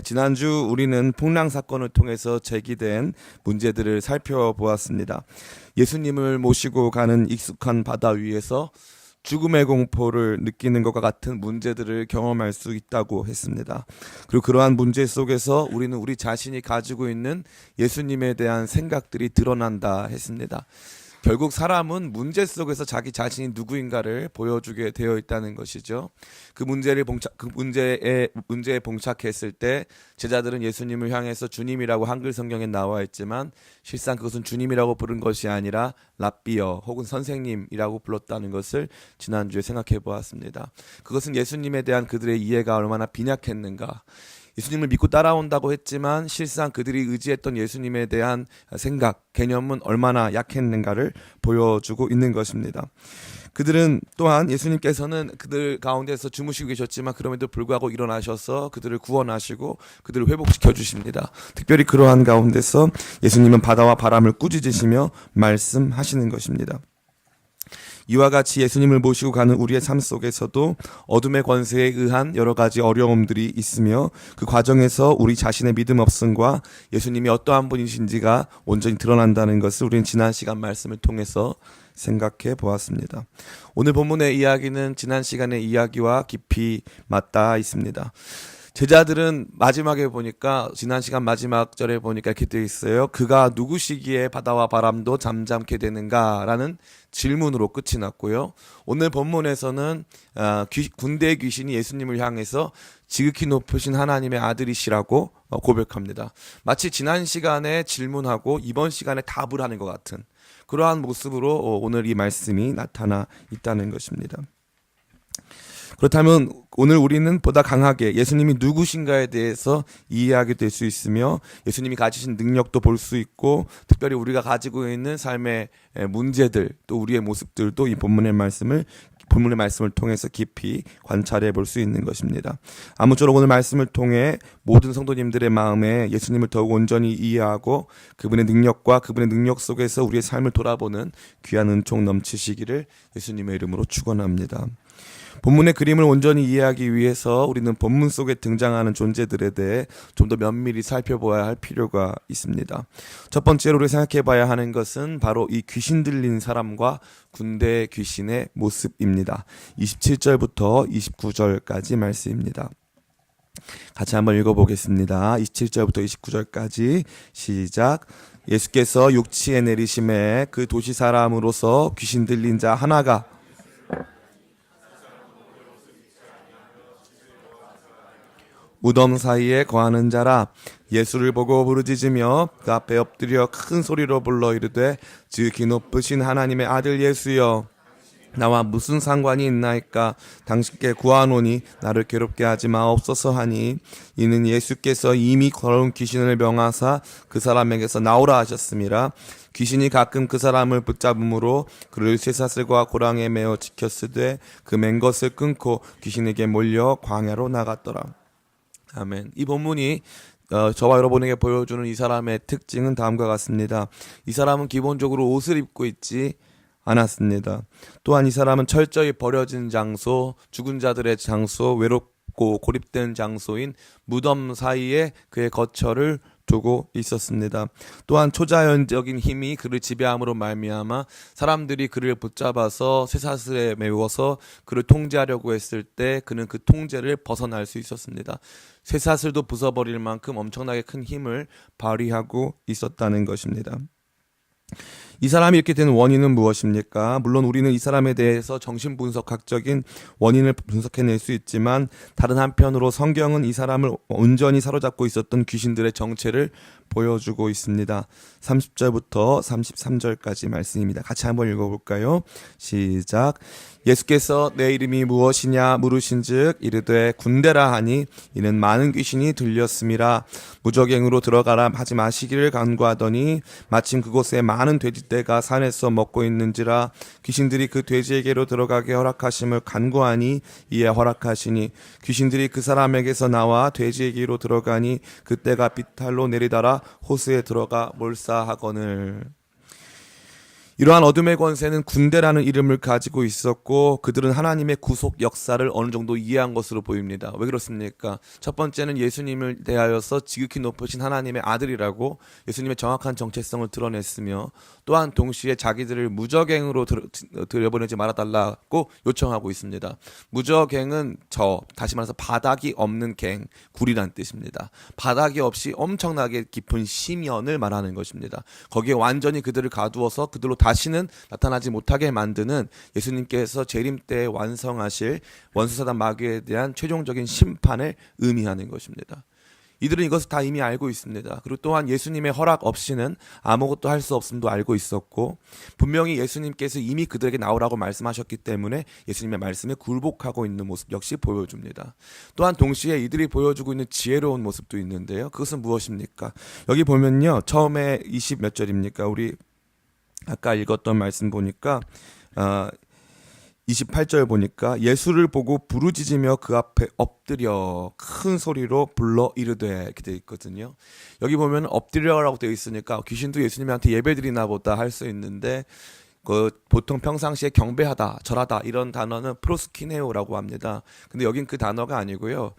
지난주 우리는 풍랑 사건을 통해서 제기된 문제들을 살펴보았습니다. 예수님을 모시고 가는 익숙한 바다 위에서 죽음의 공포를 느끼는 것과 같은 문제들을 경험할 수 있다고 했습니다. 그리고 그러한 문제 속에서 우리는 우리 자신이 가지고 있는 예수님에 대한 생각들이 드러난다 했습니다. 결국 사람은 문제 속에서 자기 자신이 누구인가를 보여주게 되어 있다는 것이죠. 그 문제에 봉착했을 때 제자들은 예수님을 향해서 주님이라고 한글 성경에 나와 있지만 실상 그것은 주님이라고 부른 것이 아니라 랍비어 혹은 선생님이라고 불렀다는 것을 지난주에 생각해 보았습니다. 그것은 예수님에 대한 그들의 이해가 얼마나 빈약했는가. 예수님을 믿고 따라온다고 했지만 실상 그들이 의지했던 예수님에 대한 생각, 개념은 얼마나 약했는가를 보여주고 있는 것입니다. 그들은 또한 예수님께서는 그들 가운데서 주무시고 계셨지만 그럼에도 불구하고 일어나셔서 그들을 구원하시고 그들을 회복시켜 주십니다. 특별히 그러한 가운데서 예수님은 바다와 바람을 꾸짖으시며 말씀하시는 것입니다. 이와 같이 예수님을 모시고 가는 우리의 삶 속에서도 어둠의 권세에 의한 여러 가지 어려움들이 있으며 그 과정에서 우리 자신의 믿음 없음과 예수님이 어떠한 분이신지가 온전히 드러난다는 것을 우리는 지난 시간 말씀을 통해서 생각해 보았습니다. 오늘 본문의 이야기는 지난 시간의 이야기와 깊이 맞닿아 있습니다. 제자들은 마지막에 보니까 지난 시간 마지막 절에 보니까 이렇게 되어 있어요. 그가 누구시기에 바다와 바람도 잠잠게 되는가라는 질문으로 끝이 났고요. 오늘 본문에서는 군대의 귀신이 예수님을 향해서 지극히 높으신 하나님의 아들이시라고 고백합니다. 마치 지난 시간에 질문하고 이번 시간에 답을 하는 것 같은 그러한 모습으로 오늘 이 말씀이 나타나 있다는 것입니다. 그렇다면 오늘 우리는 보다 강하게 예수님이 누구신가에 대해서 이해하게 될 수 있으며 예수님이 가지신 능력도 볼 수 있고 특별히 우리가 가지고 있는 삶의 문제들 또 우리의 모습들도 이 본문의 말씀을 통해서 깊이 관찰해 볼 수 있는 것입니다. 아무쪼록 오늘 말씀을 통해 모든 성도님들의 마음에 예수님을 더욱 온전히 이해하고 그분의 능력과 그분의 능력 속에서 우리의 삶을 돌아보는 귀한 은총 넘치시기를 예수님의 이름으로 축원합니다. 본문의 그림을 온전히 이해하기 위해서 우리는 본문 속에 등장하는 존재들에 대해 좀 더 면밀히 살펴봐야 할 필요가 있습니다. 첫 번째로 우리가 생각해 봐야 하는 것은 바로 이 귀신 들린 사람과 군대 귀신의 모습입니다. 27절부터 29절까지 말씀입니다. 같이 한번 읽어보겠습니다. 27절부터 29절까지 시작. 예수께서 육지에 내리심에 그 도시 사람으로서 귀신 들린 자 하나가 무덤 사이에 거하는 자라. 예수를 보고 부르짖으며 그 앞에 엎드려 큰 소리로 불러 이르되 지극히 높으신 하나님의 아들 예수여 나와 무슨 상관이 있나이까. 당신께 구하노니 나를 괴롭게 하지 마옵소서 하니 이는 예수께서 이미 걸어온 귀신을 명하사 그 사람에게서 나오라 하셨음이라. 귀신이 가끔 그 사람을 붙잡음으로 그를 쇠사슬과 고랑에 매어 지켰으되 그 맨 것을 끊고 귀신에게 몰려 광야로 나갔더라. 아멘. 이 본문이 저와 여러분에게 보여주는 이 사람의 특징은 다음과 같습니다. 이 사람은 기본적으로 옷을 입고 있지 않았습니다. 또한 이 사람은 철저히 버려진 장소, 죽은 자들의 장소, 외롭고 고립된 장소인 무덤 사이에 그의 거처를 두고 있었습니다. 또한 초자연적인 힘이 그를 지배함으로 말미암아 사람들이 그를 붙잡아서 쇠사슬에 메워서 그를 통제하려고 했을 때 그는 그 통제를 벗어날 수 있었습니다. 쇠사슬도 부숴버릴 만큼 엄청나게 큰 힘을 발휘하고 있었다는 것입니다. 이 사람이 이렇게 된 원인은 무엇입니까? 물론 우리는 이 사람에 대해서 정신분석학적인 원인을 분석해낼 수 있지만 다른 한편으로 성경은 이 사람을 온전히 사로잡고 있었던 귀신들의 정체를 보여주고 있습니다. 30절부터 33절까지 말씀입니다. 같이 한번 읽어볼까요? 시작. 예수께서 내 이름이 무엇이냐 물으신즉 이르되 군대라 하니 이는 많은 귀신이 들렸음이라. 무적행으로 들어가라 하지 마시기를 간구하더니 마침 그곳에 많은 돼지떼가 산에서 먹고 있는지라. 귀신들이 그 돼지에게로 들어가게 허락하심을 간구하니 이에 허락하시니 귀신들이 그 사람에게서 나와 돼지에게로 들어가니 그때가 비탈로 내리다라 호수에 들어가 몰사하거늘. 이러한 어둠의 권세는 군대라는 이름을 가지고 있었고 그들은 하나님의 구속 역사를 어느 정도 이해한 것으로 보입니다. 왜 그렇습니까? 첫 번째는 예수님을 대하여서 지극히 높으신 하나님의 아들이라고 예수님의 정확한 정체성을 드러냈으며 또한 동시에 자기들을 무적행으로 들여보내지 말아달라고 요청하고 있습니다. 무적행은 다시 말해서 바닥이 없는 갱, 굴이란 뜻입니다. 바닥이 없이 엄청나게 깊은 심연을 말하는 것입니다. 거기에 완전히 그들을 가두어서 그들로 다시는 나타나지 못하게 만드는 예수님께서 재림 때 완성하실 원수사단 마귀에 대한 최종적인 심판을 의미하는 것입니다. 이들은 이것을 다 이미 알고 있습니다. 그리고 또한 예수님의 허락 없이는 아무것도 할 수 없음도 알고 있었고 분명히 예수님께서 이미 그들에게 나오라고 말씀하셨기 때문에 예수님의 말씀에 굴복하고 있는 모습 역시 보여줍니다. 또한 동시에 이들이 보여주고 있는 지혜로운 모습도 있는데요. 그것은 무엇입니까? 여기 보면요. 처음에 20 몇 절입니까? 우리 아까 읽었던 말씀 보니까 28절 보니까 예수를 보고 부르짖으며 그 앞에 엎드려 큰 소리로 불러 이르되 이렇게 되어 있거든요. 여기 보면 엎드려라고 되어 있으니까 귀신도 예수님한테 예배드리나 보다 할 수 있는데 보통 평상시에 경배하다, 절하다 이런 단어는 프로스키네오라고 합니다. 근데 여긴 그 단어가 아니고요.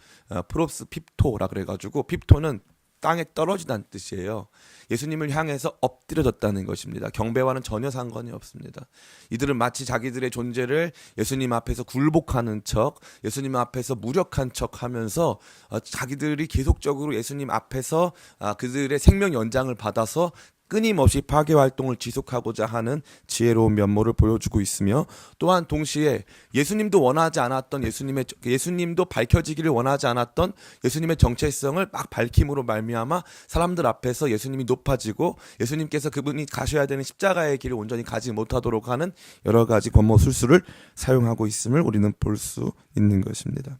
프로스 핍토라 그래가지고 핍토는 땅에 떨어지다는 뜻이에요. 예수님을 향해서 엎드려졌다는 것입니다. 경배와는 전혀 상관이 없습니다. 이들은 마치 자기들의 존재를 예수님 앞에서 굴복하는 척, 예수님 앞에서 무력한 척 하면서 자기들이 계속적으로 예수님 앞에서 그들의 생명 연장을 받아서 끊임없이 파괴 활동을 지속하고자 하는 지혜로운 면모를 보여주고 있으며 또한 동시에 예수님도 원하지 않았던 예수님도 밝혀지기를 원하지 않았던 예수님의 정체성을 막 밝힘으로 말미암아 사람들 앞에서 예수님이 높아지고 예수님께서 그분이 가셔야 되는 십자가의 길을 온전히 가지 못하도록 하는 여러 가지 권모술수를 사용하고 있음을 우리는 볼 수 있는 것입니다.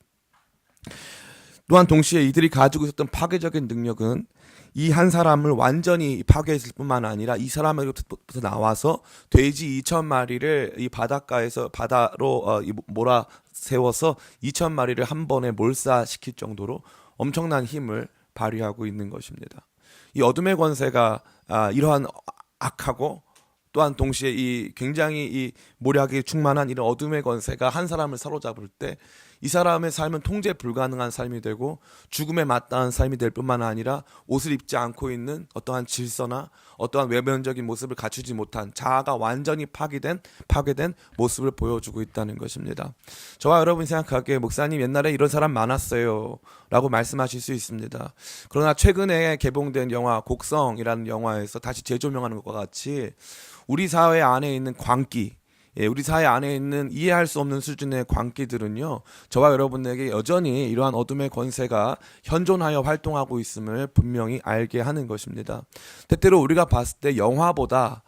또한 동시에 이들이 가지고 있었던 파괴적인 능력은 이 한 사람을 완전히 파괴했을 뿐만 아니라 이 사람으로부터 나와서 돼지 2,000마리를 이 바닷가에서 바다로 몰아 세워서 2,000마리를 한 번에 몰사시킬 정도로 엄청난 힘을 발휘하고 있는 것입니다. 이 어둠의 권세가 이러한 악하고 또한 동시에 이 굉장히 이 모략이 충만한 이런 어둠의 권세가 한 사람을 사로잡을 때 이 사람의 삶은 통제 불가능한 삶이 되고 죽음에 마땅한 삶이 될 뿐만 아니라 옷을 입지 않고 있는 어떠한 질서나 어떠한 외면적인 모습을 갖추지 못한 자아가 완전히 파괴된 모습을 보여주고 있다는 것입니다. 저와 여러분이 생각하기에 목사님 옛날에 이런 사람 많았어요 라고 말씀하실 수 있습니다. 그러나 최근에 개봉된 영화 곡성이라는 영화에서 다시 재조명하는 것과 같이 우리 사회 안에 있는 광기, 우리 사회 안에 있는 이해할 수 없는 수준의 광기들은요, 저와 여러분에게 여전히 이러한 어둠의 권세가 현존하여 활동하고 있음을 분명히 알게 하는 것입니다. 때때로 우리가 봤을 때 영화보다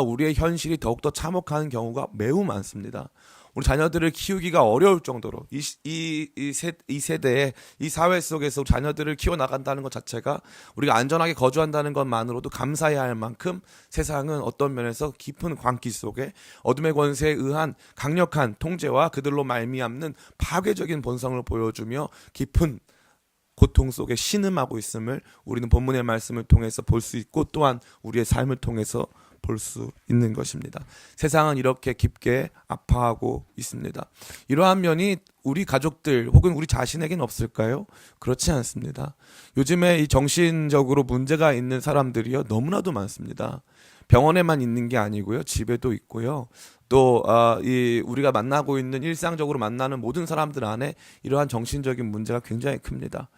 우리의 현실이 더욱더 참혹한 경우가 매우 많습니다. 우리 자녀들을 키우기가 어려울 정도로 이 세대에 이 사회 속에서 자녀들을 키워나간다는 것 자체가 우리가 안전하게 거주한다는 것만으로도 감사해야 할 만큼 세상은 어떤 면에서 깊은 광기 속에 어둠의 권세에 의한 강력한 통제와 그들로 말미암는 파괴적인 본성을 보여주며 깊은 고통 속에 신음하고 있음을 우리는 본문의 말씀을 통해서 볼 수 있고 또한 우리의 삶을 통해서 볼 수 있는 것입니다. 세상은 이렇게 깊게 아파하고 있습니다. 이러한 면이 우리 가족들 혹은 우리 자신에게는 없을까요? 그렇지 않습니다. 요즘에 이 정신적으로 문제가 있는 사람들이요 너무나도 많습니다. 병원에만 있는 게 아니고요, 집에도 있고요. 또 우리가 만나고 있는 일상적으로 만나는 모든 사람들 안에 이러한 정신적인 문제가 굉장히 큽니다.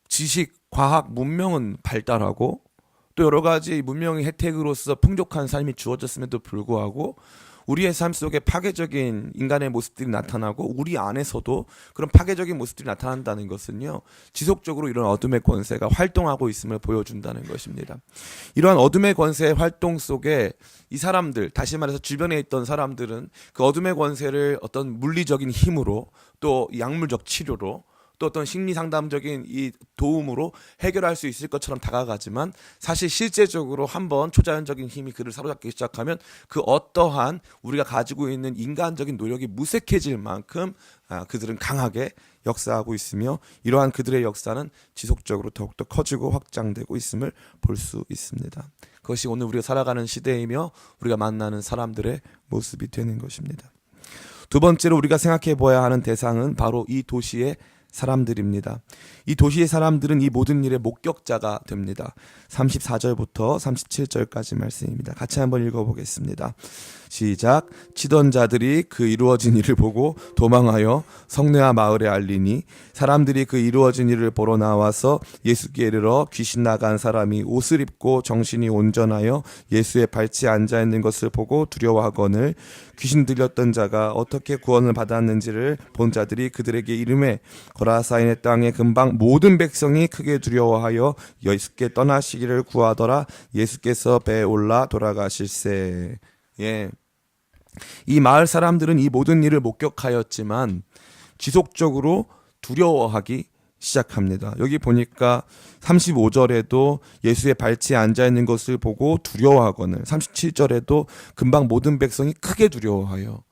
지식, 과학, 문명은 발달하고 또 여러 가지 문명의 혜택으로서 풍족한 삶이 주어졌음에도 불구하고 우리의 삶 속에 파괴적인 인간의 모습들이 나타나고 우리 안에서도 그런 파괴적인 모습들이 나타난다는 것은요, 지속적으로 이런 어둠의 권세가 활동하고 있음을 보여준다는 것입니다. 이러한 어둠의 권세의 활동 속에 이 사람들, 다시 말해서 주변에 있던 사람들은 그 어둠의 권세를 어떤 물리적인 힘으로 또 약물적 치료로 또 어떤 심리 상담적인 이 도움으로 해결할 수 있을 것처럼 다가가지만 사실 실제적으로 한번 초자연적인 힘이 그를 사로잡기 시작하면 그 어떠한 우리가 가지고 있는 인간적인 노력이 무색해질 만큼 그들은 강하게 역사하고 있으며 이러한 그들의 역사는 지속적으로 더욱더 커지고 확장되고 있음을 볼 수 있습니다. 그것이 오늘 우리가 살아가는 시대이며 우리가 만나는 사람들의 모습이 되는 것입니다. 두 번째로 우리가 생각해 보아야 하는 대상은 바로 이 도시의 사람들입니다. 이 도시의 사람들은 이 모든 일의 목격자가 됩니다. 34절부터 37절까지 말씀입니다. 같이 한번 읽어보겠습니다. 시작. 치던 자들이 그 이루어진 일을 보고 도망하여 성내와 마을에 알리니 사람들이 그 이루어진 일을 보러 나와서 예수께 이르러 귀신 나간 사람이 옷을 입고 정신이 온전하여 예수의 발치에 앉아있는 것을 보고 두려워하거늘 귀신 들렸던 자가 어떻게 구원을 받았는지를 본 자들이 그들에게 이르매 거라사인의 땅에 금방 모든 백성이 크게 두려워하여 예수께 떠나시기를 구하더라. 예수께서 배에 올라 돌아가실세. 예. 이 마을 사람들은 이 모든 일을 목격하였지만 지속적으로 두려워하기 시작합니다. 여기 보니까 35절에도 예수의 발치에 앉아있는 것을 보고 두려워하거늘 37절에도 금방 모든 백성이 크게 두려워하여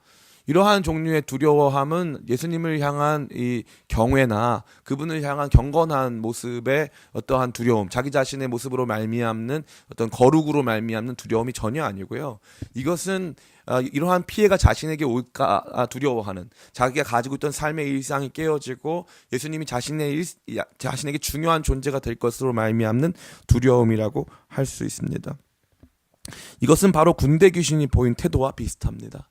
이러한 종류의 두려워함은 예수님을 향한 이 경외나 그분을 향한 경건한 모습의 어떠한 두려움, 자기 자신의 모습으로 말미암는 어떤 거룩으로 말미암는 두려움이 전혀 아니고요. 이것은 이러한 피해가 자신에게 올까 두려워하는, 자기가 가지고 있던 삶의 일상이 깨어지고 예수님이 자신에게 중요한 존재가 될 것으로 말미암는 두려움이라고 할 수 있습니다. 이것은 바로 군대 귀신이 보인 태도와 비슷합니다.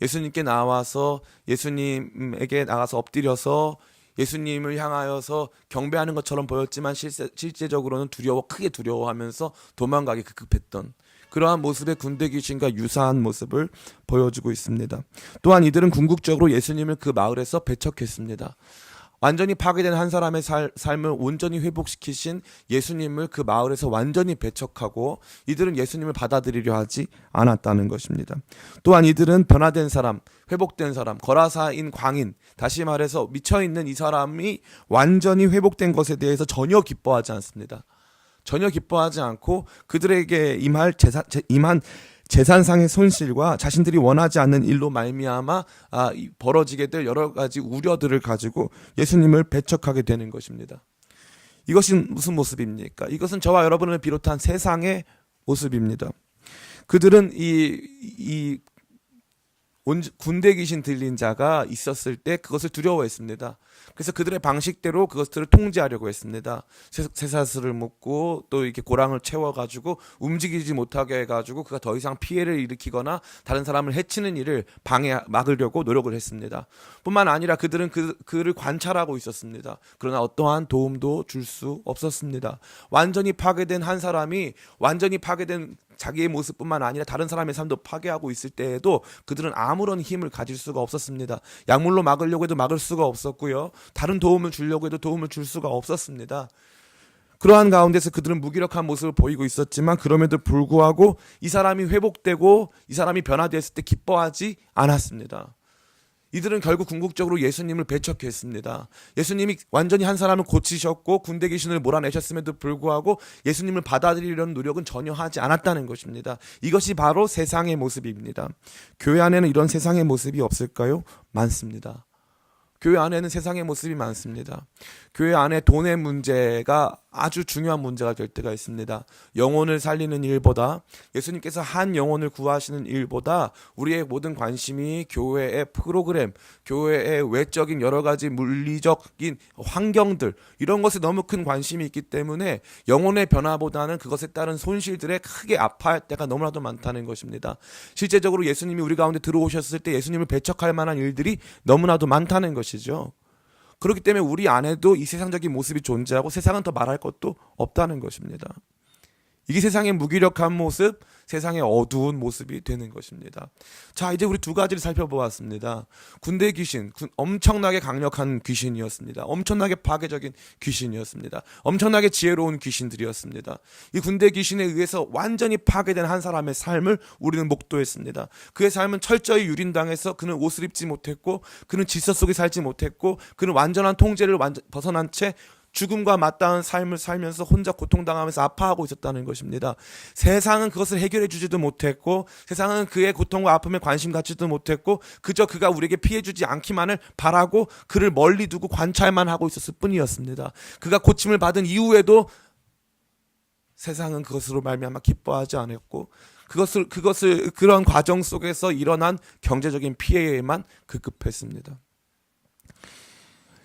예수님께 나와서 예수님에게 나가서 엎드려서 예수님을 향하여서 경배하는 것처럼 보였지만 실제적으로는 크게 두려워하면서 도망가기 급급했던 그러한 모습의 군대 귀신과 유사한 모습을 보여주고 있습니다. 또한 이들은 궁극적으로 예수님을 그 마을에서 배척했습니다. 완전히 파괴된 한 사람의 삶을 온전히 회복시키신 예수님을 그 마을에서 완전히 배척하고 이들은 예수님을 받아들이려 하지 않았다는 것입니다. 또한 이들은 변화된 사람, 회복된 사람, 거라사인 광인, 다시 말해서 미쳐있는 이 사람이 완전히 회복된 것에 대해서 전혀 기뻐하지 않습니다. 전혀 기뻐하지 않고 그들에게 임한 재산상의 손실과 자신들이 원하지 않는 일로 말미암아 벌어지게 될 여러 가지 우려들을 가지고 예수님을 배척하게 되는 것입니다. 이것이 무슨 모습입니까? 이것은 저와 여러분을 비롯한 세상의 모습입니다. 그들은 이 군대 귀신 들린 자가 있었을 때 그것을 두려워했습니다. 그래서 그들의 방식대로 그것들을 통제하려고 했습니다. 쇠사슬을 묶고 또 이렇게 고랑을 채워가지고 움직이지 못하게 해가지고 그가 더 이상 피해를 일으키거나 다른 사람을 해치는 일을 막으려고 노력을 했습니다. 뿐만 아니라 그들은 그를 관찰하고 있었습니다. 그러나 어떠한 도움도 줄 수 없었습니다. 완전히 파괴된 한 사람이 완전히 파괴된 자기의 모습뿐만 아니라 다른 사람의 삶도 파괴하고 있을 때에도 그들은 아무런 힘을 가질 수가 없었습니다. 약물로 막으려고 해도 막을 수가 없었고요. 다른 도움을 주려고 해도 도움을 줄 수가 없었습니다. 그러한 가운데서 그들은 무기력한 모습을 보이고 있었지만 그럼에도 불구하고 이 사람이 회복되고 이 사람이 변화됐을 때 기뻐하지 않았습니다. 이들은 결국 궁극적으로 예수님을 배척했습니다. 예수님이 완전히 한 사람을 고치셨고 군대 귀신을 몰아내셨음에도 불구하고 예수님을 받아들이려는 노력은 전혀 하지 않았다는 것입니다. 이것이 바로 세상의 모습입니다. 교회 안에는 이런 세상의 모습이 없을까요? 많습니다. 교회 안에는 세상의 모습이 많습니다. 교회 안에 돈의 문제가 아주 중요한 문제가 될 때가 있습니다. 영혼을 살리는 일보다 예수님께서 한 영혼을 구하시는 일보다 우리의 모든 관심이 교회의 프로그램, 교회의 외적인 여러 가지 물리적인 환경들 이런 것에 너무 큰 관심이 있기 때문에 영혼의 변화보다는 그것에 따른 손실들에 크게 아파할 때가 너무나도 많다는 것입니다. 실제적으로 예수님이 우리 가운데 들어오셨을 때 예수님을 배척할 만한 일들이 너무나도 많다는 것이죠. 그렇기 때문에 우리 안에도 이 세상적인 모습이 존재하고 세상은 더 말할 것도 없다는 것입니다. 이게 세상의 무기력한 모습, 세상의 어두운 모습이 되는 것입니다. 자, 이제 우리 두 가지를 살펴보았습니다. 군대 귀신, 엄청나게 강력한 귀신이었습니다. 엄청나게 파괴적인 귀신이었습니다. 엄청나게 지혜로운 귀신들이었습니다. 이 군대 귀신에 의해서 완전히 파괴된 한 사람의 삶을 우리는 목도했습니다. 그의 삶은 철저히 유린당해서 그는 옷을 입지 못했고, 그는 질서 속에 살지 못했고, 그는 완전한 통제를 벗어난 채 죽음과 맞닿은 삶을 살면서 혼자 고통당하면서 아파하고 있었다는 것입니다. 세상은 그것을 해결해 주지도 못했고, 세상은 그의 고통과 아픔에 관심 갖지도 못했고, 그저 그가 우리에게 피해 주지 않기만을 바라고 그를 멀리 두고 관찰만 하고 있었을 뿐이었습니다. 그가 고침을 받은 이후에도 세상은 그것으로 말미암아 기뻐하지 않았고, 그런 과정 속에서 일어난 경제적인 피해에만 급급했습니다.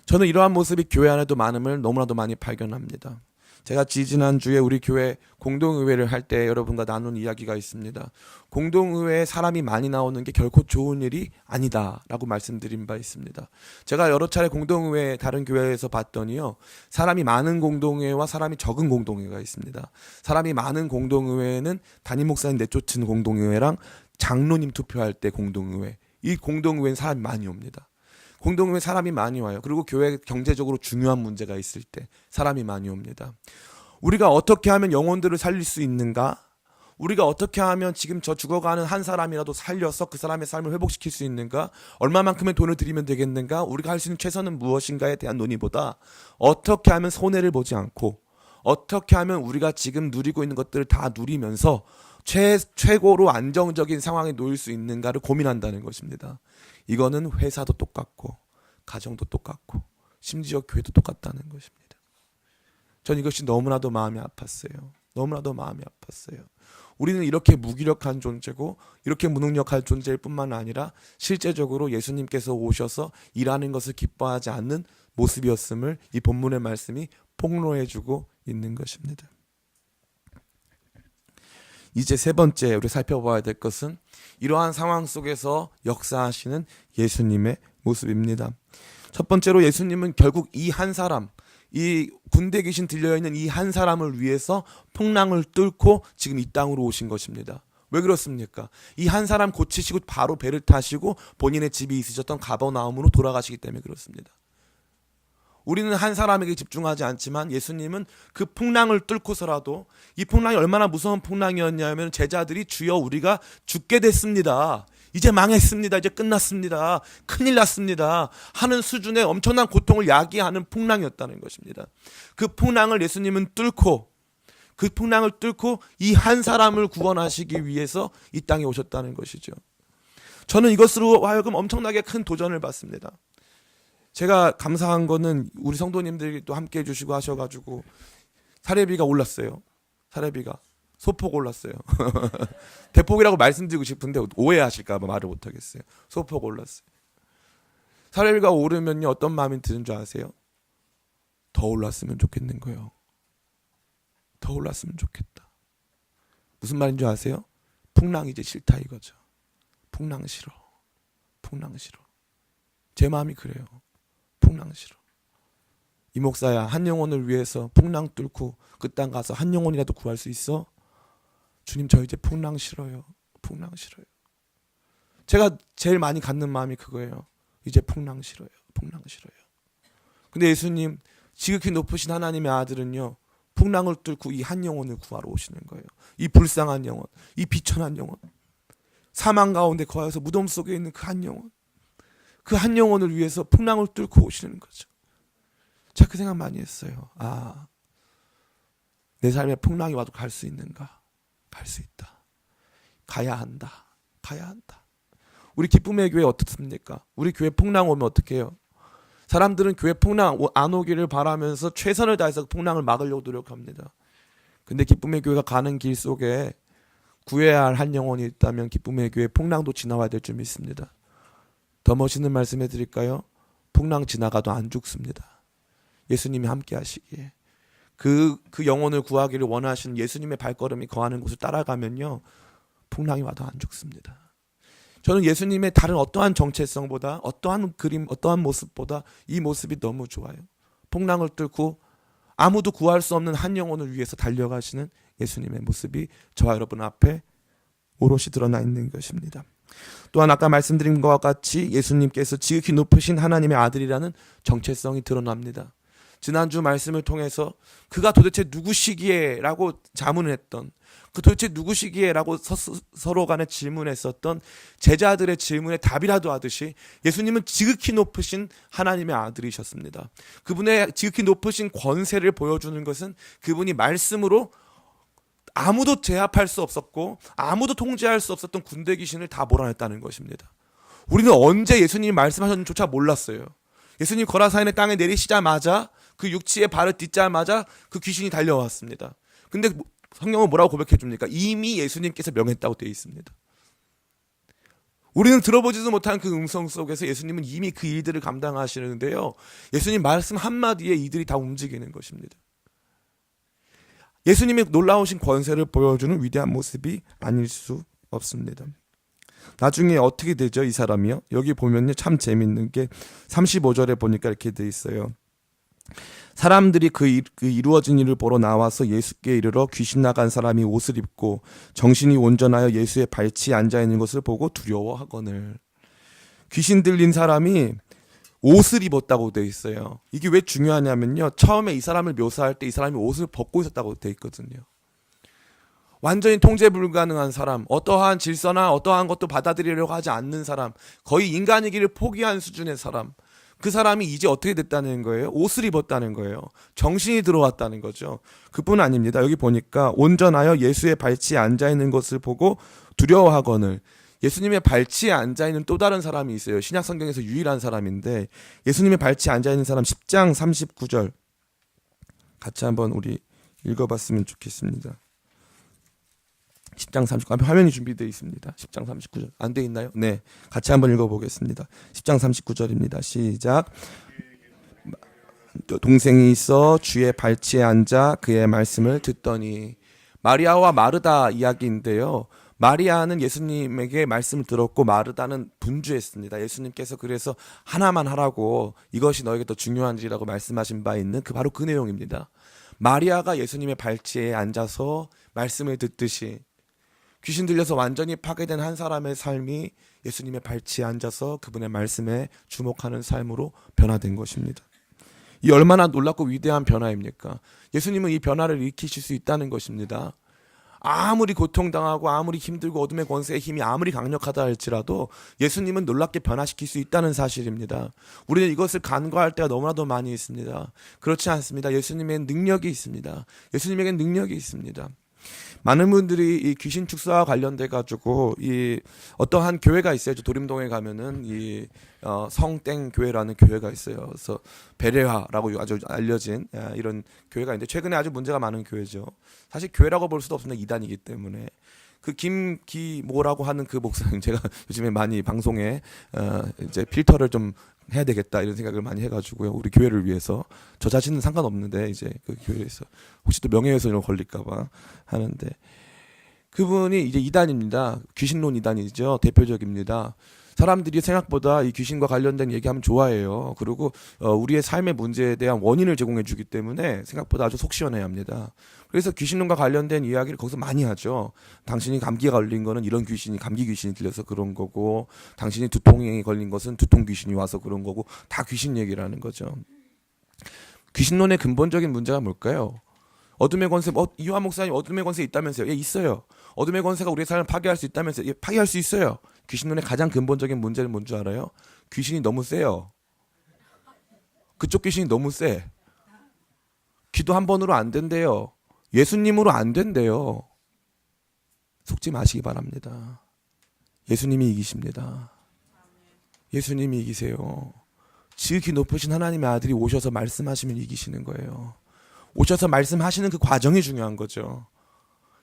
저는 이러한 모습이 교회 안에도 많음을 너무나도 많이 발견합니다. 제가 지지난주에 우리 교회 공동의회를 할 때 여러분과 나눈 이야기가 있습니다. 공동의회에 사람이 많이 나오는 게 결코 좋은 일이 아니다라고 말씀드린 바 있습니다. 제가 여러 차례 공동의회 다른 교회에서 봤더니요, 사람이 많은 공동의회와 사람이 적은 공동의회가 있습니다. 사람이 많은 공동의회는 담임 목사님 내쫓은 공동의회랑 장로님 투표할 때 공동의회, 이 공동의회는 사람이 많이 옵니다. 공동의회 사람이 많이 와요. 그리고 교회 경제적으로 중요한 문제가 있을 때 사람이 많이 옵니다. 우리가 어떻게 하면 영혼들을 살릴 수 있는가? 우리가 어떻게 하면 지금 저 죽어가는 한 사람이라도 살려서 그 사람의 삶을 회복시킬 수 있는가? 얼마만큼의 돈을 들이면 되겠는가? 우리가 할 수 있는 최선은 무엇인가에 대한 논의보다 어떻게 하면 손해를 보지 않고, 어떻게 하면 우리가 지금 누리고 있는 것들을 다 누리면서 최고로 안정적인 상황에 놓일 수 있는가를 고민한다는 것입니다. 이거는 회사도 똑같고 가정도 똑같고 심지어 교회도 똑같다는 것입니다. 전 이것이 너무나도 마음이 아팠어요. 너무나도 마음이 아팠어요. 우리는 이렇게 무기력한 존재고 이렇게 무능력할 존재일 뿐만 아니라 실제적으로 예수님께서 오셔서 일하는 것을 기뻐하지 않는 모습이었음을 이 본문의 말씀이 폭로해주고 있는 것입니다. 이제 세 번째 우리 살펴봐야 될 것은 이러한 상황 속에서 역사하시는 예수님의 모습입니다. 첫 번째로 예수님은 결국 이 한 사람, 이 군대 귀신 들려있는 이 한 사람을 위해서 풍랑을 뚫고 지금 이 땅으로 오신 것입니다. 왜 그렇습니까? 이 한 사람 고치시고 바로 배를 타시고 본인의 집이 있으셨던 가버나움으로 돌아가시기 때문에 그렇습니다. 우리는 한 사람에게 집중하지 않지만 예수님은 그 풍랑을 뚫고서라도, 이 풍랑이 얼마나 무서운 풍랑이었냐면 제자들이 주여 우리가 죽게 됐습니다, 이제 망했습니다, 이제 끝났습니다, 큰일 났습니다 하는 수준의 엄청난 고통을 야기하는 풍랑이었다는 것입니다. 그 풍랑을 예수님은 뚫고, 그 풍랑을 뚫고 이 한 사람을 구원하시기 위해서 이 땅에 오셨다는 것이죠. 저는 이것으로 하여금 엄청나게 큰 도전을 받습니다. 제가 감사한 거는 우리 성도님들이 또 함께 해주시고 하셔가지고 사례비가 올랐어요. 사례비가 소폭 올랐어요. 대폭이라고 말씀드리고 싶은데 오해하실까 봐 말을 못하겠어요. 소폭 올랐어요. 사례비가 오르면요 어떤 마음이 드는 줄 아세요? 더 올랐으면 좋겠는 거예요. 더 올랐으면 좋겠다. 무슨 말인 줄 아세요? 풍랑이 이제 싫다 이거죠. 풍랑 싫어. 풍랑 싫어. 제 마음이 그래요. 풍랑 싫어. 이 목사야, 한 영혼을 위해서 풍랑 뚫고 그 땅 가서 한 영혼이라도 구할 수 있어? 주님, 저 이제 풍랑 싫어요. 풍랑 싫어요. 제가 제일 많이 갖는 마음이 그거예요. 이제 풍랑 싫어요. 풍랑 싫어요. 근데 예수님, 지극히 높으신 하나님의 아들은요, 풍랑을 뚫고 이 한 영혼을 구하러 오시는 거예요. 이 불쌍한 영혼, 이 비천한 영혼, 사망 가운데 거하여서 무덤 속에 있는 그 한 영혼, 그 한 영혼을 위해서 풍랑을 뚫고 오시는 거죠. 제가 그 생각 많이 했어요. 아, 내 삶에 풍랑이 와도 갈 수 있는가? 갈 수 있다. 가야 한다. 가야 한다. 우리 기쁨의 교회 어떻습니까? 우리 교회 풍랑 오면 어떻게 해요? 사람들은 교회 풍랑 안 오기를 바라면서 최선을 다해서 풍랑을 막으려고 노력합니다. 근데 기쁨의 교회가 가는 길 속에 구해야 할 한 영혼이 있다면 기쁨의 교회 풍랑도 지나와야 될 줄 믿습니다. 더 멋있는 말씀 해드릴까요? 풍랑 지나가도 안 죽습니다. 예수님이 함께 하시기에. 그 영혼을 구하기를 원하시는 예수님의 발걸음이 거하는 곳을 따라가면요, 풍랑이 와도 안 죽습니다. 저는 예수님의 다른 어떠한 정체성보다, 어떠한 그림, 어떠한 모습보다 이 모습이 너무 좋아요. 풍랑을 뚫고 아무도 구할 수 없는 한 영혼을 위해서 달려가시는 예수님의 모습이 저와 여러분 앞에 오롯이 드러나 있는 것입니다. 또한 아까 말씀드린 것과 같이 예수님께서 지극히 높으신 하나님의 아들이라는 정체성이 드러납니다. 지난주 말씀을 통해서 그가 도대체 누구시기에 라고 자문을 했던, 그 도대체 누구시기에 라고 서로 간에 질문했었던 제자들의 질문에 답이라도 하듯이 예수님은 지극히 높으신 하나님의 아들이셨습니다. 그분의 지극히 높으신 권세를 보여주는 것은 그분이 말씀으로 아무도 제압할 수 없었고 아무도 통제할 수 없었던 군대 귀신을 다 몰아냈다는 것입니다. 우리는 언제 예수님이 말씀하셨는지조차 몰랐어요. 예수님 거라사인의 땅에 내리시자마자 그 육지에 발을 딛자마자 그 귀신이 달려왔습니다. 근데 성경은 뭐라고 고백해 줍니까? 이미 예수님께서 명했다고 되어 있습니다. 우리는 들어보지도 못한 그 음성 속에서 예수님은 이미 그 일들을 감당하시는데요. 예수님 말씀 한마디에 이들이 다 움직이는 것입니다. 예수님의 놀라우신 권세를 보여주는 위대한 모습이 아닐 수 없습니다. 나중에 어떻게 되죠, 이 사람이요? 여기 보면요, 참 재밌는 게 35절에 보니까 이렇게 돼 있어요. 사람들이 그 이루어진 일을 보러 나와서 예수께 이르러 귀신 나간 사람이 옷을 입고 정신이 온전하여 예수의 발치에 앉아 있는 것을 보고 두려워하거늘. 귀신 들린 사람이 옷을 입었다고 돼 있어요. 이게 왜 중요하냐면요, 처음에 이 사람을 묘사할 때 이 사람이 옷을 벗고 있었다고 돼 있거든요. 완전히 통제 불가능한 사람, 어떠한 질서나 어떠한 것도 받아들이려고 하지 않는 사람, 거의 인간이기를 포기한 수준의 사람, 그 사람이 이제 어떻게 됐다는 거예요? 옷을 입었다는 거예요. 정신이 들어왔다는 거죠. 그뿐 아닙니다. 여기 보니까 온전하여 예수의 발치에 앉아있는 것을 보고 두려워하거늘. 예수님의 발치에 앉아있는 또 다른 사람이 있어요. 신약 성경에서 유일한 사람인데 예수님의 발치에 앉아있는 사람 10장 39절 같이 한번 우리 읽어봤으면 좋겠습니다. 10장 39절, 화면이 준비되어 있습니다. 10장 39절 안 돼 있나요? 네, 같이 한번 읽어보겠습니다. 10장 39절입니다. 시작. 동생이 있어 주의 발치에 앉아 그의 말씀을 듣더니. 마리아와 마르다 이야기인데요, 마리아는 예수님에게 말씀을 들었고 마르다는 분주했습니다. 예수님께서 그래서 하나만 하라고, 이것이 너에게 더 중요한 일이라고 말씀하신 바 있는 바로 그 내용입니다. 마리아가 예수님의 발치에 앉아서 말씀을 듣듯이 귀신 들려서 완전히 파괴된 한 사람의 삶이 예수님의 발치에 앉아서 그분의 말씀에 주목하는 삶으로 변화된 것입니다. 이 얼마나 놀랍고 위대한 변화입니까? 예수님은 이 변화를 일으키실 수 있다는 것입니다. 아무리 고통당하고 아무리 힘들고 어둠의 권세의 힘이 아무리 강력하다 할지라도 예수님은 놀랍게 변화시킬 수 있다는 사실입니다. 우리는 이것을 간과할 때가 너무나도 많이 있습니다. 그렇지 않습니다. 예수님의 능력이 있습니다. 예수님에겐 능력이 있습니다. 많은 분들이 이 귀신 축사와 관련돼 가지고 이 어떠한 교회가 있어요. 도림동에 가면은 이 성땡 교회라는 교회가 있어요. 그래서 베레화라고 아주 알려진 이런 교회가 있는데 최근에 아주 문제가 많은 교회죠. 사실 교회라고 볼 수도 없습니다. 이단이기 때문에. 그 김기모라고 하는 그 목사님, 제가 요즘에 많이 방송에 이제 필터를 좀 해야 되겠다 이런 생각을 많이 해가지고요, 우리 교회를 위해서. 저 자신은 상관없는데 이제 그 교회에서 혹시 또 명예훼손 이런 거 걸릴까봐 하는데, 그분이 이제 이단입니다. 귀신론 이단이죠. 대표적입니다. 사람들이 생각보다 이 귀신과 관련된 얘기하면 좋아해요. 그리고 우리의 삶의 문제에 대한 원인을 제공해 주기 때문에 생각보다 아주 속 시원해 합니다. 그래서 귀신론과 관련된 이야기를 거기서 많이 하죠. 당신이 감기가 걸린 거는 이런 귀신이, 감기 귀신이 들려서 그런 거고, 당신이 두통이 걸린 것은 두통 귀신이 와서 그런 거고, 다 귀신 얘기를 하는 거죠. 귀신론의 근본적인 문제가 뭘까요? 어둠의 권세, 이화 목사님 어둠의 권세 있다면서요? 예, 있어요. 어둠의 권세가 우리의 삶을 파괴할 수 있다면서요? 예, 파괴할 수 있어요. 귀신론의 가장 근본적인 문제는 뭔 줄 알아요? 귀신이 너무 세요. 그쪽 귀신이 너무 세. 기도 한 번으로 안 된대요. 예수님으로 안 된대요. 속지 마시기 바랍니다. 예수님이 이기십니다. 예수님이 이기세요. 지극히 높으신 하나님의 아들이 오셔서 말씀하시면 이기시는 거예요. 오셔서 말씀하시는 그 과정이 중요한 거죠.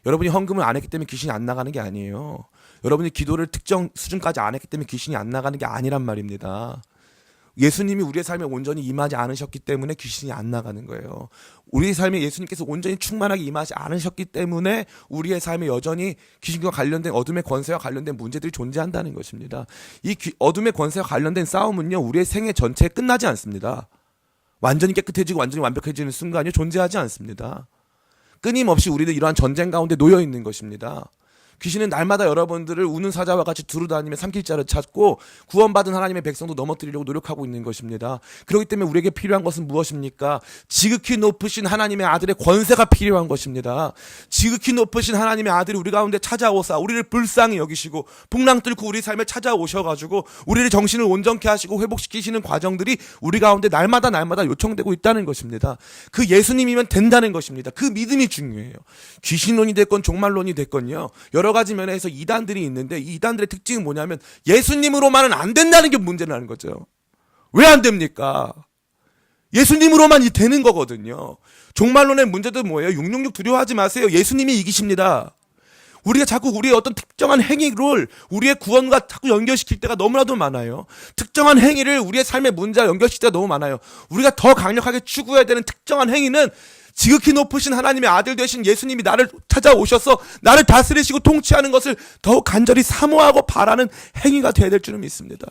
여러분이 헌금을 안 했기 때문에 귀신이 안 나가는 게 아니에요. 여러분이 기도를 특정 수준까지 안 했기 때문에 귀신이 안 나가는 게 아니란 말입니다. 예수님이 우리의 삶에 온전히 임하지 않으셨기 때문에 귀신이 안 나가는 거예요. 우리의 삶에 예수님께서 온전히 충만하게 임하지 않으셨기 때문에 우리의 삶에 여전히 귀신과 관련된 어둠의 권세와 관련된 문제들이 존재한다는 것입니다. 이 어둠의 권세와 관련된 싸움은요, 우리의 생애 전체에 끝나지 않습니다. 완전히 깨끗해지고 완전히 완벽해지는 순간이 존재하지 않습니다. 끊임없이 우리는 이러한 전쟁 가운데 놓여 있는 것입니다. 귀신은 날마다 여러분들을 우는 사자와 같이 두루다니며 삼킬자를 찾고 구원받은 하나님의 백성도 넘어뜨리려고 노력하고 있는 것입니다. 그렇기 때문에 우리에게 필요한 것은 무엇입니까? 지극히 높으신 하나님의 아들의 권세가 필요한 것입니다. 지극히 높으신 하나님의 아들이 우리 가운데 찾아오사 우리를 불쌍히 여기시고 풍랑 뚫고 우리 삶에 찾아오셔가지고 우리를 정신을 온전케 하시고 회복시키시는 과정들이 우리 가운데 날마다 요청되고 있다는 것입니다. 그 예수님이면 된다는 것입니다. 그 믿음이 중요해요. 귀신론이 됐건 종말론이 됐건요, 여러 가지 면에서 이단들이 있는데 이 이단들의 특징은 뭐냐면 예수님으로만은 안 된다는 게 문제라는 거죠. 왜 안 됩니까? 예수님으로만 되는 거거든요. 종말론의 문제도 뭐예요? 666 두려워하지 마세요. 예수님이 이기십니다. 우리가 자꾸 우리의 어떤 특정한 행위를 우리의 구원과 자꾸 연결시킬 때가 너무나도 많아요. 특정한 행위를 우리의 삶의 문제와 연결시킬 때가 너무 많아요. 우리가 더 강력하게 추구해야 되는 특정한 행위는 지극히 높으신 하나님의 아들 되신 예수님이 나를 찾아오셔서 나를 다스리시고 통치하는 것을 더욱 간절히 사모하고 바라는 행위가 되어야 될 줄은 믿습니다.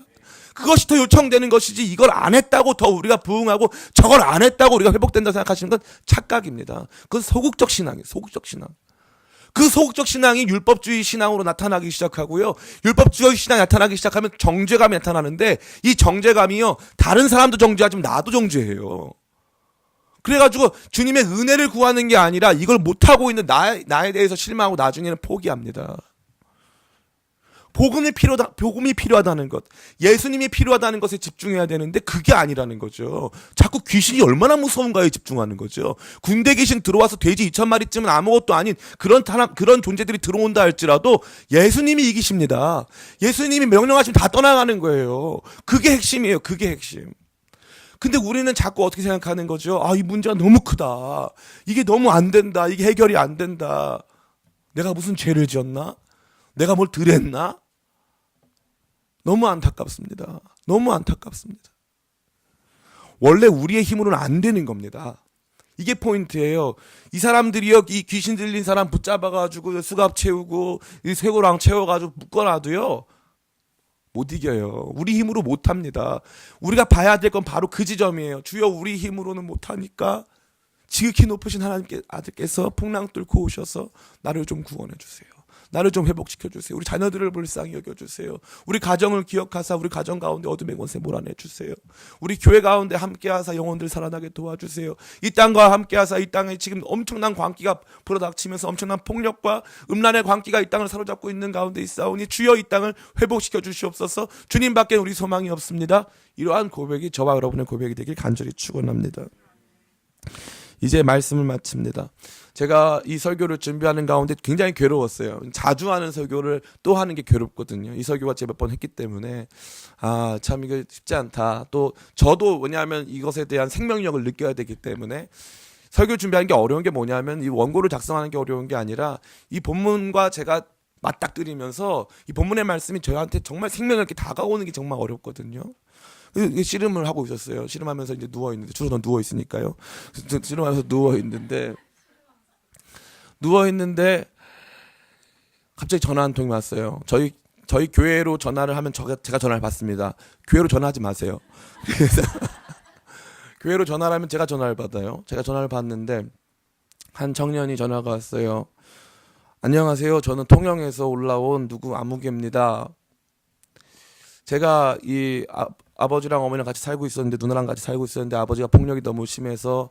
그것이 더 요청되는 것이지 이걸 안 했다고 더 우리가 부응하고 저걸 안 했다고 우리가 회복된다고 생각하시는 건 착각입니다. 그건 소극적 신앙이에요. 소극적 신앙. 그 소극적 신앙이 율법주의 신앙으로 나타나기 시작하고요. 율법주의 신앙이 나타나기 시작하면 정죄감이 나타나는데 이 정죄감이요, 다른 사람도 정죄하지만 나도 정죄해요. 그래가지고 주님의 은혜를 구하는 게 아니라 이걸 못하고 있는 나에 대해서 실망하고 나중에는 포기합니다. 복음이 필요하다는 것, 예수님이 필요하다는 것에 집중해야 되는데 그게 아니라는 거죠. 자꾸 귀신이 얼마나 무서운가에 집중하는 거죠. 군대 귀신 들어와서 돼지 2,000마리쯤은 아무것도 아닌 그런 존재들이 들어온다 할지라도 예수님이 이기십니다. 예수님이 명령하시면 다 떠나가는 거예요. 그게 핵심이에요. 그게 핵심. 근데 우리는 자꾸 어떻게 생각하는 거죠? 이 문제가 너무 크다. 이게 너무 안 된다. 이게 해결이 안 된다. 내가 무슨 죄를 지었나? 내가 뭘 덜했나? 너무 안타깝습니다. 너무 안타깝습니다. 원래 우리의 힘으로는 안 되는 겁니다. 이게 포인트예요. 이 사람들이요, 이 귀신 들린 사람 붙잡아가지고 수갑 채우고 이 쇠고랑 채워가지고 묶어놔도요, 못 이겨요. 우리 힘으로 못합니다. 우리가 봐야 될 건 바로 그 지점이에요. 주여, 우리 힘으로는 못하니까 지극히 높으신 하나님께 아들께서 풍랑 뚫고 오셔서 나를 좀 구원해 주세요. 나를 좀 회복시켜 주세요. 우리 자녀들을 불쌍히 여겨 주세요. 우리 가정을 기억하사 우리 가정 가운데 어둠의 권세 몰아내 주세요. 우리 교회 가운데 함께하사 영혼들 살아나게 도와주세요. 이 땅과 함께하사 이 땅에 지금 엄청난 광기가 불어닥치면서 엄청난 폭력과 음란의 광기가 이 땅을 사로잡고 있는 가운데 있사오니 주여 이 땅을 회복시켜 주시옵소서. 주님밖에 우리 소망이 없습니다. 이러한 고백이 저와 여러분의 고백이 되길 간절히 축원합니다. 이제 말씀을 마칩니다. 제가 이 설교를 준비하는 가운데 굉장히 괴로웠어요. 자주 하는 설교를 또 하는 게 괴롭거든요. 이 설교가 제가 몇 번 했기 때문에 참 이거 쉽지 않다. 또 저도 왜냐하면 이것에 대한 생명력을 느껴야 되기 때문에 설교 준비하는 게 어려운 게 뭐냐면 이 원고를 작성하는 게 어려운 게 아니라 이 본문과 제가 맞닥뜨리면서 이 본문의 말씀이 저한테 정말 생명력 있게 다가오는 게 정말 어렵거든요. 씨름을 하고 있었어요. 씨름하면서 이제 누워 있는데 주로 전 누워 있으니까요. 씨름하면서 누워 있는데 갑자기 전화 한 통이 왔어요. 저희 교회로 전화를 하면 제가 전화를 받습니다. 교회로 전화하지 마세요. 그래서 교회로 전화를 하면 제가 전화를 받아요. 제가 전화를 받는데 한 청년이 전화가 왔어요. 안녕하세요. 저는 통영에서 올라온 누구 아무개입니다. 제가 이 아버지랑 어머니랑 같이 살고 있었는데 누나랑 같이 살고 있었는데 아버지가 폭력이 너무 심해서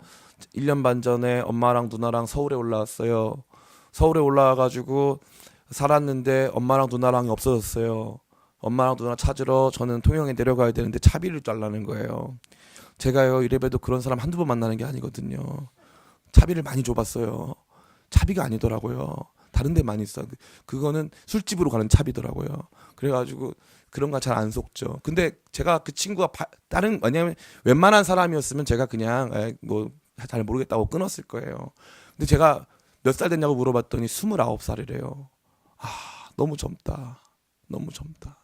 1년 반 전에 엄마랑 누나랑 서울에 올라왔어요. 서울에 올라와가지고 살았는데 엄마랑 누나랑이 없어졌어요. 엄마랑 누나 찾으러 저는 통영에 내려가야 되는데 차비를 달라는 거예요. 제가요 이래봬도 그런 사람 한두 번 만나는 게 아니거든요. 차비를 많이 줘봤어요. 차비가 아니더라고요. 다른 데 많이 있어. 그거는 술집으로 가는 차비더라고요. 그래가지고 그런 거 잘 안 속죠. 근데 제가 그 친구가 왜냐면 웬만한 사람이었으면 제가 그냥 뭐 잘 모르겠다고 끊었을 거예요. 근데 제가 몇 살 됐냐고 물어봤더니 29살이래요. 너무 젊다. 너무 젊다.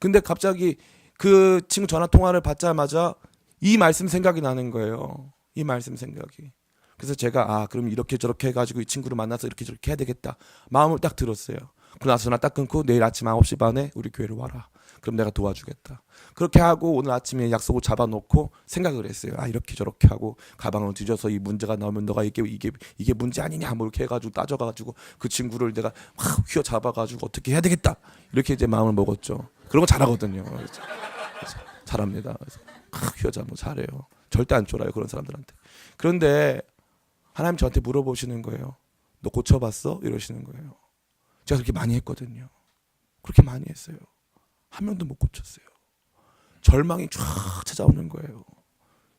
근데 갑자기 그 친구 전화 통화를 받자마자 이 말씀 생각이 나는 거예요. 이 말씀 생각이. 그래서 제가 그럼 이렇게 저렇게 해가지고 이 친구를 만나서 이렇게 저렇게 해야 되겠다. 마음을 딱 들었어요. 그러고 나서 전화 딱 끊고 내일 아침 9시 반에 우리 교회로 와라. 그럼 내가 도와주겠다. 그렇게 하고 오늘 아침에 약속을 잡아놓고 생각을 했어요. 이렇게 저렇게 하고 가방을 뒤져서 이 문제가 나오면 너가 이게 문제 아니냐 뭐 이렇게 해가지고 따져가지고 그 친구를 내가 확 휘어잡아가지고 어떻게 해야 되겠다 이렇게 이제 마음을 먹었죠. 그런 거 잘하거든요. 그래서 잘합니다. 그래서 휘어잡고 잘해요. 절대 안 쫄아요 그런 사람들한테. 그런데 하나님 저한테 물어보시는 거예요. 너 고쳐봤어? 이러시는 거예요. 제가 그렇게 많이 했거든요. 그렇게 많이 했어요. 한 명도 못 고쳤어요. 절망이 쫙 찾아오는 거예요.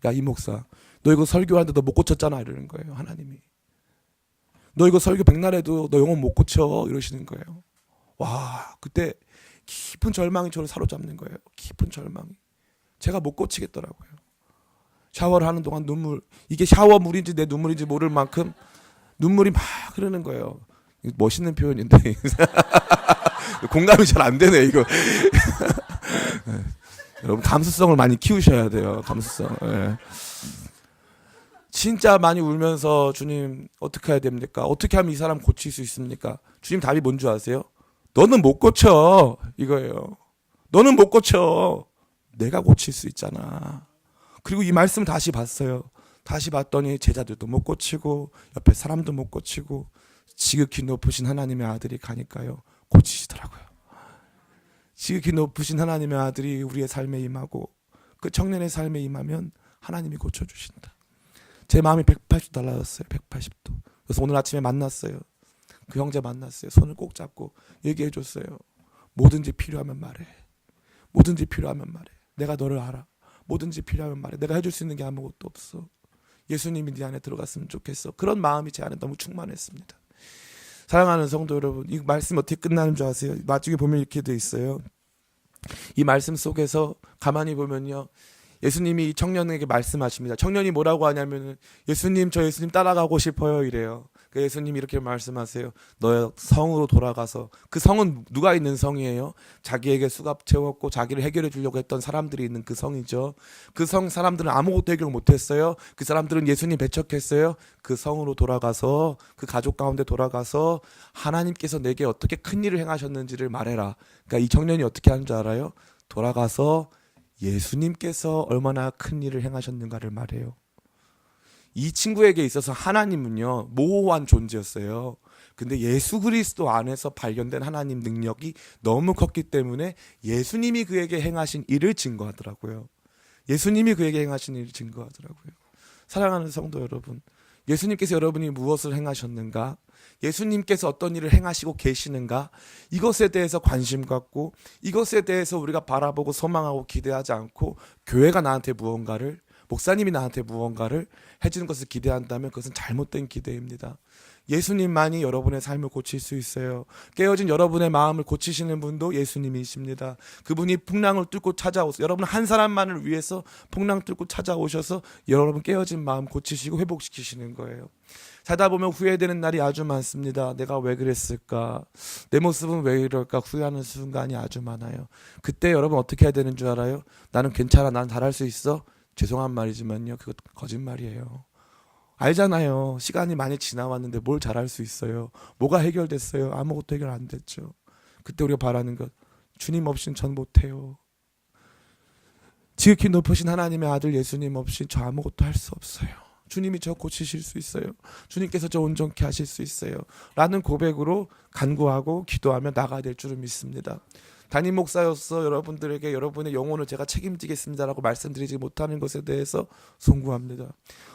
야, 이 목사, 너 이거 설교하는데 너 못 고쳤잖아 이러는 거예요. 하나님이. 너 이거 설교 백날 해도 너 영혼 못 고쳐 이러시는 거예요. 와, 그때 깊은 절망이 저를 사로잡는 거예요. 깊은 절망이. 제가 못 고치겠더라고요. 샤워를 하는 동안 이게 샤워물인지 내 눈물인지 모를 만큼 눈물이 막 흐르는 거예요. 멋있는 표현인데 공감이 잘 안 되네 이거. 여러분 감수성을 많이 키우셔야 돼요. 감수성. 네. 진짜 많이 울면서 주님 어떻게 해야 됩니까? 어떻게 하면 이 사람 고칠 수 있습니까? 주님 답이 뭔지 아세요? 너는 못 고쳐 이거예요. 너는 못 고쳐. 내가 고칠 수 있잖아. 그리고 이 말씀 다시 봤어요. 다시 봤더니 제자들도 못 고치고 옆에 사람도 못 고치고 지극히 높으신 하나님의 아들이 가니까요 고치시더라고요. 지극히 높으신 하나님의 아들이 우리의 삶에 임하고 그 청년의 삶에 임하면 하나님이 고쳐주신다. 제 마음이 180도 달라졌어요. 180도. 그래서 오늘 아침에 만났어요. 그 형제 만났어요. 손을 꼭 잡고 얘기해 줬어요. 뭐든지 필요하면 말해. 뭐든지 필요하면 말해. 내가 너를 알아. 뭐든지 필요하면 말해. 내가 해줄 수 있는 게 아무것도 없어. 예수님이 네 안에 들어갔으면 좋겠어. 그런 마음이 제 안에 너무 충만했습니다. 사랑하는 성도 여러분, 이 말씀 어떻게 끝나는 줄 아세요? 나중에 보면 이렇게 돼 있어요. 이 말씀 속에서 가만히 보면요, 예수님이 이 청년에게 말씀하십니다. 청년이 뭐라고 하냐면은 예수님, 저 예수님 따라가고 싶어요 이래요. 그 예수님이 이렇게 말씀하세요. 너의 성으로 돌아가서, 그 성은 누가 있는 성이에요? 자기에게 수갑 채웠고 자기를 해결해 주려고 했던 사람들이 있는 그 성이죠. 그 성 사람들은 아무것도 해결 못했어요. 그 사람들은 예수님 배척했어요. 그 성으로 돌아가서, 그 가족 가운데 돌아가서 하나님께서 내게 어떻게 큰 일을 행하셨는지를 말해라. 그러니까 이 청년이 어떻게 하는 줄 알아요? 돌아가서 예수님께서 얼마나 큰 일을 행하셨는가를 말해요. 이 친구에게 있어서 하나님은요 모호한 존재였어요. 근데 예수 그리스도 안에서 발견된 하나님 능력이 너무 컸기 때문에 예수님이 그에게 행하신 일을 증거하더라고요. 예수님이 그에게 행하신 일을 증거하더라고요. 사랑하는 성도 여러분, 예수님께서 여러분이 무엇을 행하셨는가, 예수님께서 어떤 일을 행하시고 계시는가, 이것에 대해서 관심 갖고 이것에 대해서 우리가 바라보고 소망하고 기대하지 않고 교회가 나한테 무언가를, 목사님이 나한테 무언가를 해주는 것을 기대한다면 그것은 잘못된 기대입니다. 예수님만이 여러분의 삶을 고칠 수 있어요. 깨어진 여러분의 마음을 고치시는 분도 예수님이십니다. 그분이 풍랑을 뚫고 찾아오셔서, 여러분 한 사람만을 위해서 풍랑 뚫고 찾아오셔서 여러분 깨어진 마음 고치시고 회복시키시는 거예요. 살다 보면 후회되는 날이 아주 많습니다. 내가 왜 그랬을까? 내 모습은 왜 이럴까? 후회하는 순간이 아주 많아요. 그때 여러분 어떻게 해야 되는 줄 알아요? 나는 괜찮아, 난 잘할 수 있어. 죄송한 말이지만요, 그거 거짓말이에요. 알잖아요. 시간이 많이 지나왔는데 뭘 잘할 수 있어요? 뭐가 해결됐어요? 아무것도 해결 안 됐죠. 그때 우리가 바라는 것, 주님 없이는 전 못해요. 지극히 높으신 하나님의 아들 예수님 없이 저 아무것도 할 수 없어요. 주님이 저 고치실 수 있어요. 주님께서 저 온전케 하실 수 있어요. 라는 고백으로 간구하고 기도하며 나가야 될 줄을 믿습니다. 담임 목사로서 여러분들에게 여러분의 영혼을 제가 책임지겠습니다라고 말씀드리지 못하는 것에 대해서 송구합니다.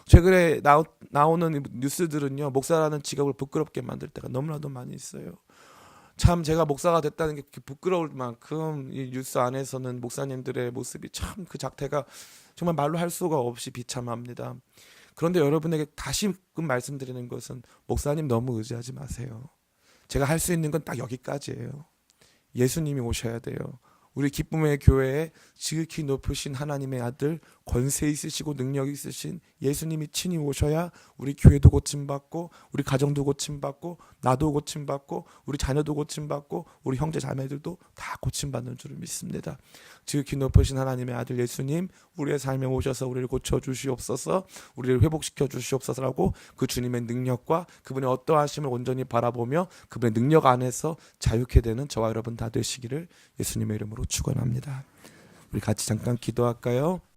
최근에 나오는 뉴스들은요, 목사라는 직업을 부끄럽게 만들 때가 너무나도 많이 있어요. 참 제가 목사가 됐다는 게 부끄러울 만큼 이 뉴스 안에서는 목사님들의 모습이 참 그 작태가 정말 말로 할 수가 없이 비참합니다. 그런데 여러분에게 다시금 말씀드리는 것은 목사님 너무 의지하지 마세요. 제가 할 수 있는 건 딱 여기까지예요. 예수님이 오셔야 돼요. 우리 기쁨의 교회에 지극히 높으신 하나님의 아들, 권세 있으시고 능력 있으신 예수님이 친히 오셔야 우리 교회도 고침받고 우리 가정도 고침받고 나도 고침받고 우리 자녀도 고침받고 우리 형제 자매들도 다 고침받는 줄을 믿습니다. 지극히 높으신 하나님의 아들 예수님, 우리의 삶에 오셔서 우리를 고쳐주시옵소서, 우리를 회복시켜 주시옵소서라고 그 주님의 능력과 그분의 어떠하심을 온전히 바라보며 그분의 능력 안에서 자유케 되는 저와 여러분 다 되시기를 예수님의 이름으로 축원합니다. 우리 같이 잠깐 기도할까요?